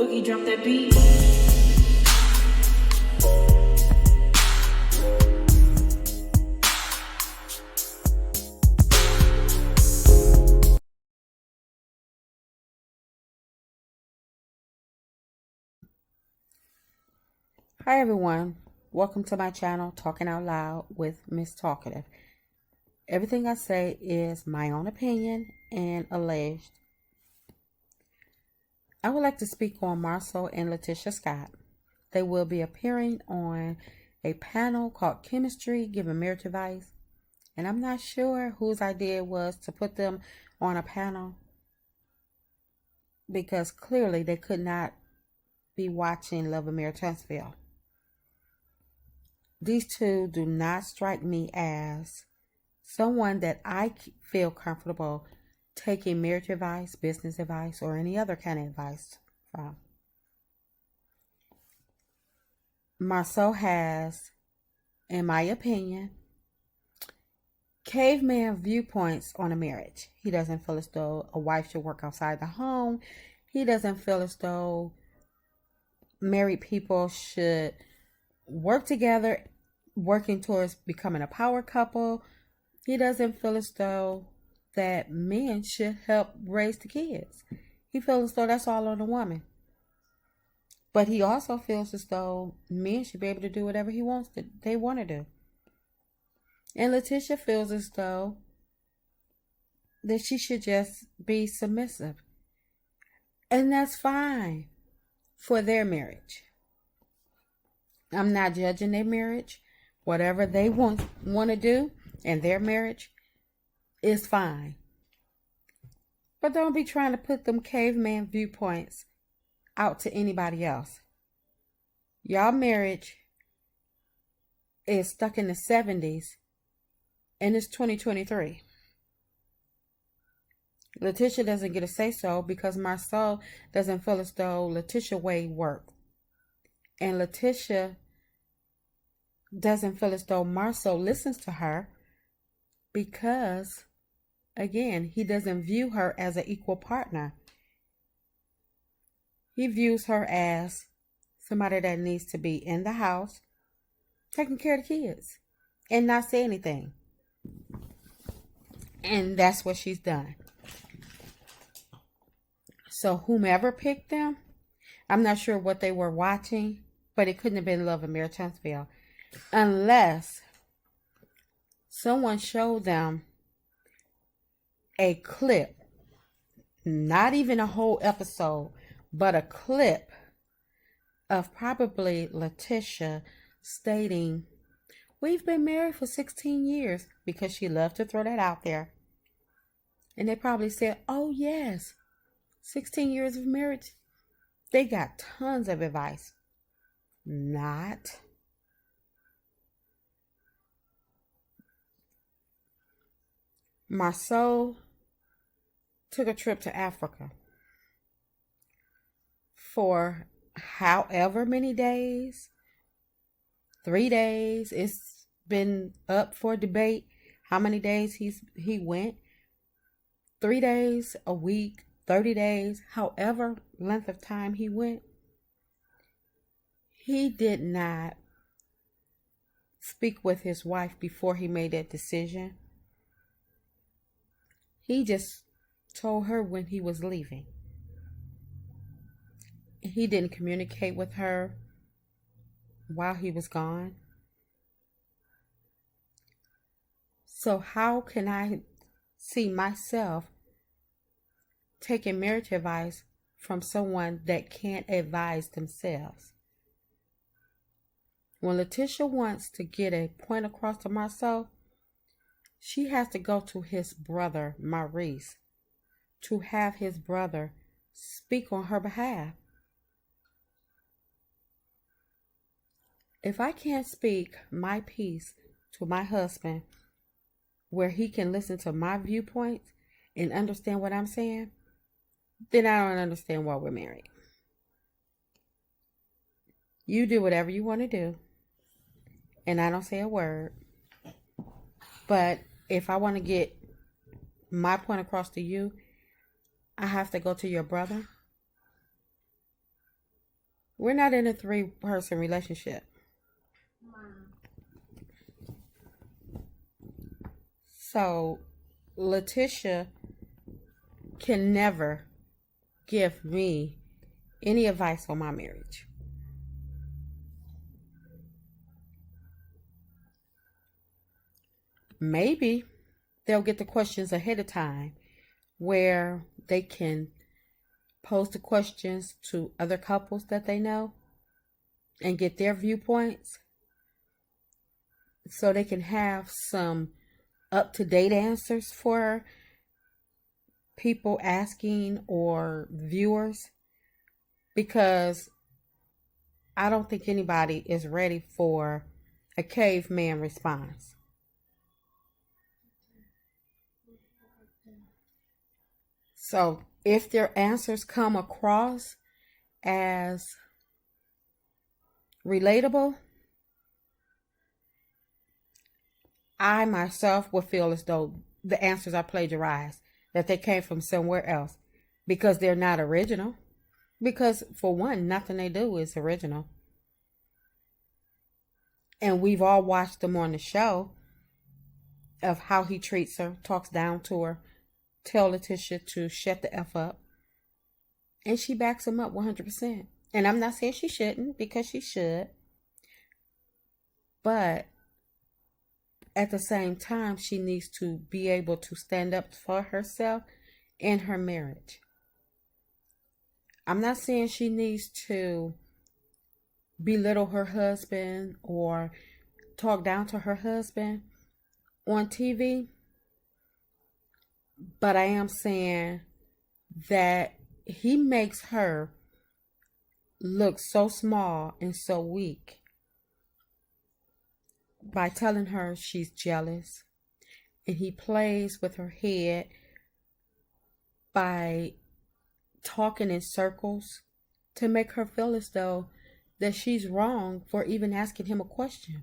Boogie, drop that beat. Hi everyone, welcome to my channel, Talking Out Loud with Miss Talkative. Everything I say is my own opinion and alleged. I would like to speak on Marsau and Latisha Scott. They will be appearing on a panel called Chemistry, Giving Marriage Advice. And I'm not sure whose idea it was to put them on a panel, because clearly they could not be watching Love and Marriage Huntsville. These two do not strike me as someone that I feel comfortable taking marriage advice, business advice, or any other kind of advice from. Marsau has, in my opinion, caveman viewpoints on a marriage. He doesn't feel as though a wife should work outside the home. He doesn't feel as though married people should work together, working towards becoming a power couple. He doesn't feel as though that men should help raise the kids. He feels as though that's all on the woman. But he also feels as though men should be able to do whatever they want to do. And Latisha feels as though that she should just be submissive. And that's fine for their marriage. I'm not judging their marriage. Whatever they want to do in their marriage is fine. But don't be trying to put them caveman viewpoints out to anybody else. Y'all marriage is stuck in the 70s and it's 2023. Latisha doesn't get a say-so because Marsau doesn't feel as though Latisha way worked. And Latisha doesn't feel as though Marsau listens to her because, again, he doesn't view her as an equal partner. He views her as somebody that needs to be in the house, taking care of the kids, and not say anything. And that's what she's done. So whomever picked them, I'm not sure what they were watching, but it couldn't have been Love and Marriage Huntsville. Unless someone showed them a clip, not even a whole episode, but a clip of probably Latisha stating, "We've been married for 16 years," because she loved to throw that out there. And they probably said, "Oh yes, 16 years of marriage." They got tons of advice. Not. Marsau took a trip to Africa for however many days, 3 days. It's been up for debate how many days he went. 3 days, a week, 30 days, however length of time he went. He did not speak with his wife before he made that decision. He just told her when he was leaving. He didn't communicate with her while he was gone. So how can I see myself taking marriage advice from someone that can't advise themselves? When Latisha wants to get a point across to Marsau, she has to go to his brother, Maurice, to have his brother speak on her behalf. If I can't speak my piece to my husband where he can listen to my viewpoints and understand what I'm saying, then I don't understand why we're married. You do whatever you want to do, and I don't say a word. But if I want to get my point across to you, I have to go to your brother We're not in a three-person relationship. So Latisha can never give me any advice on my marriage. Maybe they'll get the questions ahead of time where they can pose the questions to other couples that they know and get their viewpoints so they can have some up to date answers for people asking or viewers, because I don't think anybody is ready for a caveman response. So if their answers come across as relatable, I myself would feel as though the answers are plagiarized, that they came from somewhere else because they're not original. Because, for one, nothing they do is original. And we've all watched them on the show of how he treats her, talks down to her, tell Latisha to shut the F up. And she backs him up 100%. And I'm not saying she shouldn't, because she should. But at the same time, she needs to be able to stand up for herself in her marriage. I'm not saying she needs to belittle her husband or talk down to her husband on TV, but I am saying that he makes her look so small and so weak by telling her she's jealous, and he plays with her head by talking in circles to make her feel as though that she's wrong for even asking him a question.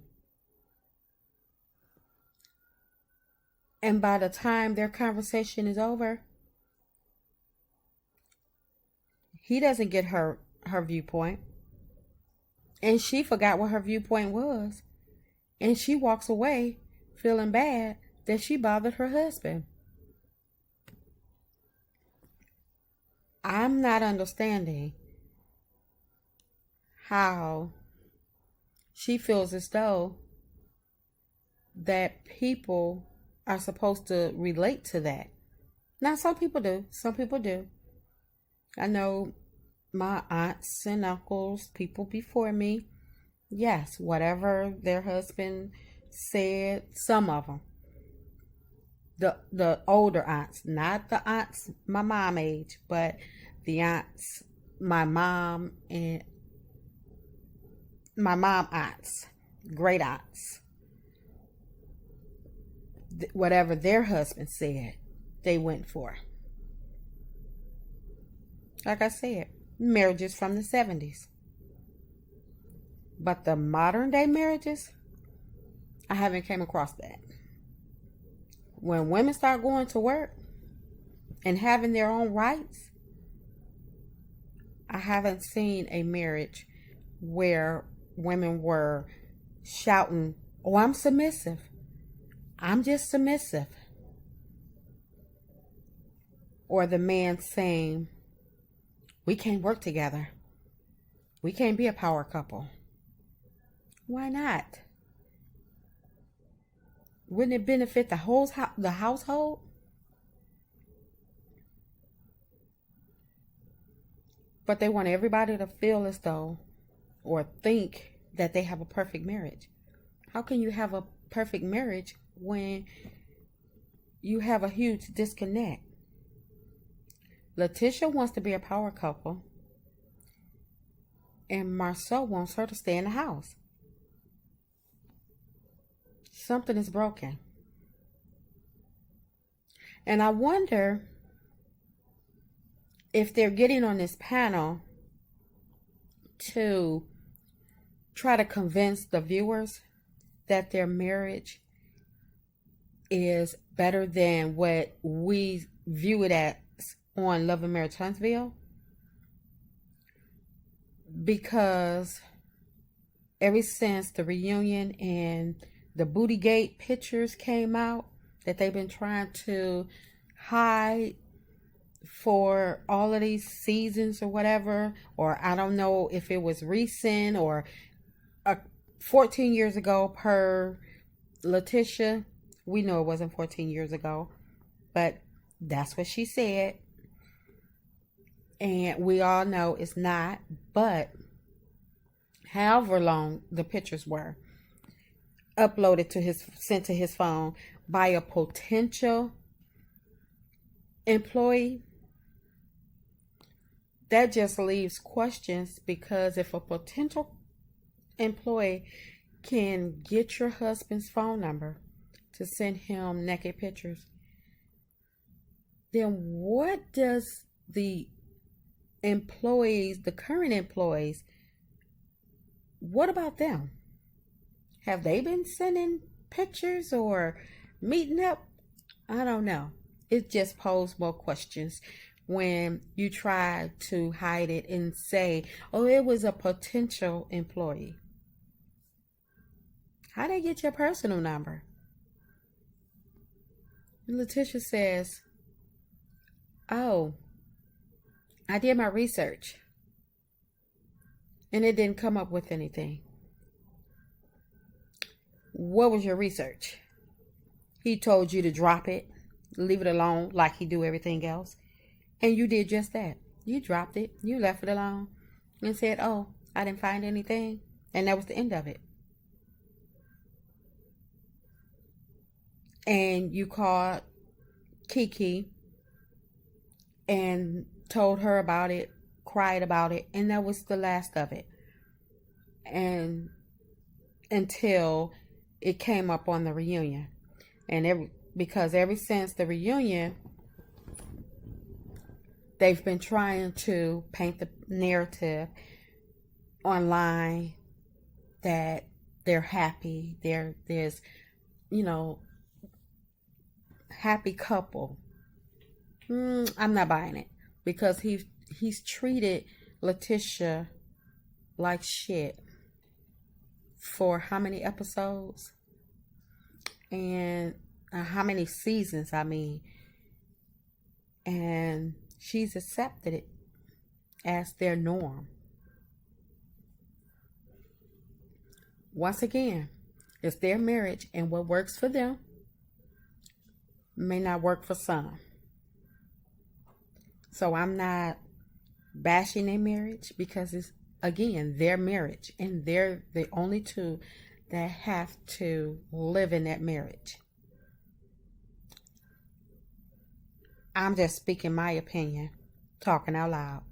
And by the time their conversation is over, he doesn't get her viewpoint. And she forgot what her viewpoint was. And she walks away feeling bad that she bothered her husband. I'm not understanding how she feels as though that people are supposed to relate to that. Now, some people do. Some people do. I know my aunts and uncles, people before me, yes, whatever their husband said, some of them, the older aunts, not the aunts my mom age, but the aunts my mom and my mom aunts, great aunts, whatever their husband said, they went for. Like I said, marriages from the 70s. But the modern day marriages, I haven't came across that. When women start going to work and having their own rights, I haven't seen a marriage where women were shouting, "Oh, I'm submissive. I'm just submissive." Or the man saying, "We can't work together. We can't be a power couple." Why not? Wouldn't it benefit the household? But they want everybody to feel as though or think that they have a perfect marriage. How can you have a perfect marriage when you have a huge disconnect? Latisha wants to be a power couple, and Marsau wants her to stay in the house. Something is broken. And I wonder if they're getting on this panel to try to convince the viewers that their marriage is better than what we view it as on Love and Marriage Huntsville. because ever since the reunion and the Bootygate pictures came out that they've been trying to hide for all of these seasons or whatever, or I don't know if it was recent or 14 years ago per Latisha. We know it wasn't 14 years ago, but that's what she said. And we all know it's not, but however long the pictures were uploaded to his, sent to his phone by a potential employee, that just leaves questions, because if a potential employee can get your husband's phone number to send him naked pictures, then what does the employees, the current employees, what about them? Have they been sending pictures or meeting up? I don't know. It just posed more questions when you try to hide it and say, oh, it was a potential employee. How they get your personal number? And Latisha says, oh, I did my research and it didn't come up with anything. What was your research? He told you to drop it, leave it alone like he do everything else. And you did just that. You dropped it. You left it alone and said, oh, I didn't find anything. And that was the end of it. And you called Kiki and told her about it, cried about it, and that was the last of it. And until it came up on the reunion. And because ever since the reunion, they've been trying to paint the narrative online that they're happy. There's, happy couple. I'm not buying it, because he's treated Latisha like shit for how many episodes and how many seasons, I mean, and she's accepted it as their norm. Once again, it's their marriage, and what works for them may not work for some. So I'm not bashing their marriage, because it's, again, their marriage, and they're the only two that have to live in that marriage. I'm just speaking my opinion, talking out loud.